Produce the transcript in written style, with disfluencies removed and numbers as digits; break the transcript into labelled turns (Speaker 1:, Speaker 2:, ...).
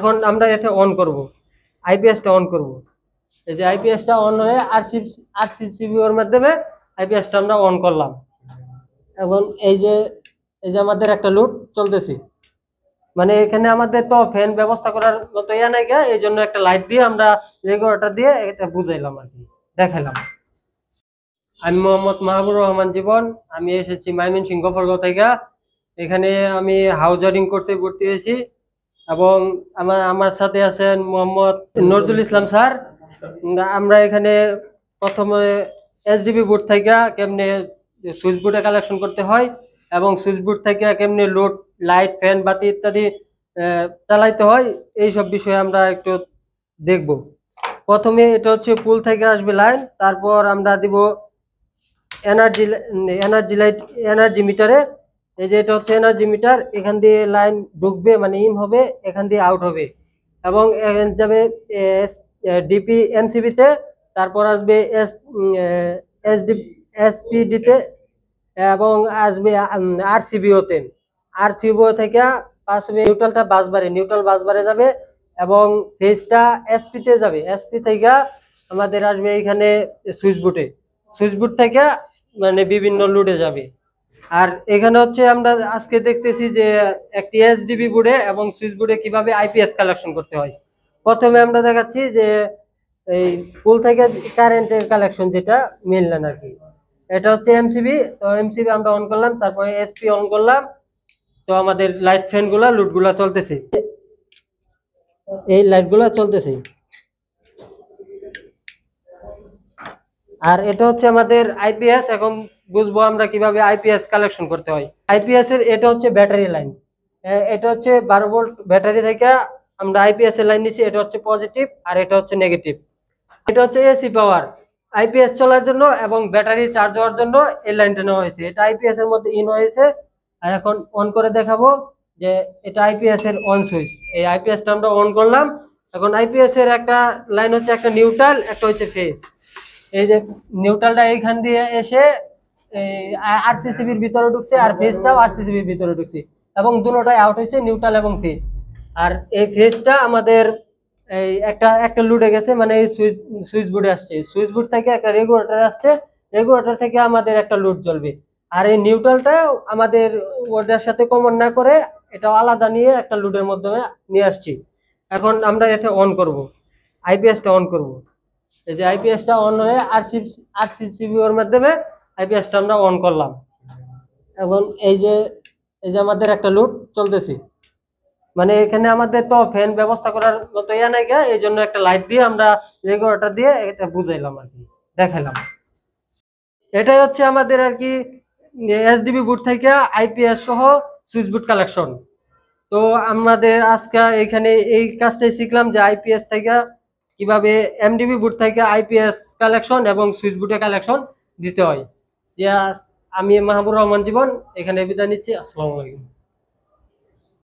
Speaker 1: এখন আমরা এটা অন করব, আইপিএসটা অন করব। এই যে আইপিএসটা অন হয়ে আরসিসিবি এর মাধ্যমে আইপিএসটা আমরা অন করলাম। এখন এই যে আমাদের একটা লুট চলতেছে, মানে এখানে আমাদের তো ফ্যান ব্যবস্থা করার মতো ইয়া নাই গা, এই জন্য একটা লাইট দিয়ে আমরা রেগুলেটর দিয়ে এটা বুঝাইলাম আর কি, দেখাইলাম। আমি মোহাম্মদ মাহবুবুর রহমান জীবন, আমি এসেছি ময়মনসিংহ গফরগাঁও থেকে। এখানে আমি হাউজারিং কোর্সে ভর্তি হয়েছি এবং আমার সাথে আছেন মোহাম্মদ নজরুল ইসলাম স্যার। আমরা এখানে প্রথমে এসডিবি বোর্ড থেকে কেমনে সুইচ বোর্ডে কালেকশন করতে হয় এবং সুইচ বোর্ড থেকে কেমনে লোড লাইট ফ্যান বাতি ইত্যাদি চালাইতে হয়, এইসব বিষয়ে আমরা একটু দেখব। প্রথমে এটা হচ্ছে পুল থেকে আসবে লাইন, তারপর আমরা দিব এনার্জি লাইট এনার্জি মিটারে। এই যে এটা হচ্ছে এনার্জি মিটার, এখান দিয়ে লাইন ঢুকবে মানে ইন হবে, এখান দিয়ে আউট হবে এবং এখানে যাবে ডিপি এমসিবি তে, তারপর আসবে এসপিডি তে এবং আসবে আরসিবিও তে। আরসিবিও থেকে আসবে নিউট্রালটা বাসবারে, নিউট্রাল বাসবারে যাবে এবং ফেজটা এসপি তে যাবে, এসপি থেকে আমাদের আসবে এখানে সুইচ বোর্ডে, সুইচ বোর্ড থেকে মানে বিভিন্ন লোডে যাবে। আর এখানে হচ্ছে আমরা আজকে দেখতেছি যে একটি এসডিবি বোর্ডে এবং সুইচ বোর্ডে কিভাবে আইপিএস কালেকশন করতে হয়। প্রথমে আমরা দেখাচ্ছি যে এই পুল থেকে কারেন্টের কালেকশন, যেটা মেইন লাইন আর কি। এটা হচ্ছে এমসিবি, তো এমসিবি আমরা অন করলাম, তারপরে এসপি অন করলাম, তো আমাদের লাইট ফ্যান গুলা লুট গুলা চলতেছে, এই লাইট গুলা চলতেছে। আর এটা হচ্ছে আমাদের আইপিএস। এখন বুঝবো আমরা কিভাবে আইপিএস কালেকশন করতে হয়। আইপিএস এর এটা হচ্ছে ব্যাটারি লাইন, এটা হচ্ছে 12 ভোল্ট ব্যাটারি থেকে আমরা আইপিএস এর লাইন নিছি, এটা হচ্ছে পজিটিভ আর এটা হচ্ছে নেগেটিভ। এটা হচ্ছে এসি পাওয়ার, আইপিএস চলার জন্য এবং ব্যাটারি চার্জ হওয়ার জন্য এই লাইনটা নেওয়া হয়েছে, এটা আইপিএস এর মধ্যে ইন হয়েছে। আর এখন অন করে দেখাবো যে এটা আইপিএস এর অন সুইচ। এই আইপিএসটা আমরা অন করলাম। এখন আইপিএস এর একটা লাইন হচ্ছে একটা নিউট্রাল, একটা হচ্ছে ফেজ। এই যে নিউট্রালটা এইখান দিয়ে এসে আরসিসিবির ভিতরে ঢুকছে আর ফেজটাও আরসিসিবির ভিতরে ঢুকছে এবং দুটোটাই আউট হয়েছে, নিউট্রাল এবং ফেজ। আর এই ফেজটা আমাদের এই একটা লুডে গেছে, মানে এই সুইচ বোর্ডে আসছে, সুইচ বোর্ড থেকে একটা রেগুলেটর আসছে, রেগুলেটর থেকে আমাদের একটা লুড জ্বলবে। আর এই নিউট্রালটা আমাদের ওটার সাথে কমন না করে এটা আলাদা নিয়ে একটা লুডের মাধ্যমে নিয়ে আসছি। এখন আমরা এটা অন করব, আইপিএসটা অন করব। এই যে আইপিএসটা অন হয়ে আরসিসিবি এর মাধ্যমে আইপিএসটা আমরা অন করলাম। এখন এই যে আমাদের একটা লুট চলতেছে, মানে এখানে আমাদের তো ফ্যান ব্যবস্থা করার মতো ইয়া নাই গা, এই জন্য একটা লাইট দিয়ে আমরা রেগুলেটর দিয়ে এটা বুঝাইলাম আর কি, দেখাইলাম। এটাই হচ্ছে আমাদের আর কি এসডিবি বোর্ড থেকে আইপিএস সহ সুইচ বোর্ড কালেকশন। তো আমাদের আজকে এখানে এই কাজটাই শিখলাম যে আইপিএস থেকে কিভাবে এমডিবি বোর্ড থেকে আইপিএস কালেকশন এবং সুইচ বোর্ডে কালেকশন দিতে হয়। যে আমি মাহবুবুর রহমান জীবন এখানে বিদায় নিচ্ছি। আসসালামু আলাইকুম।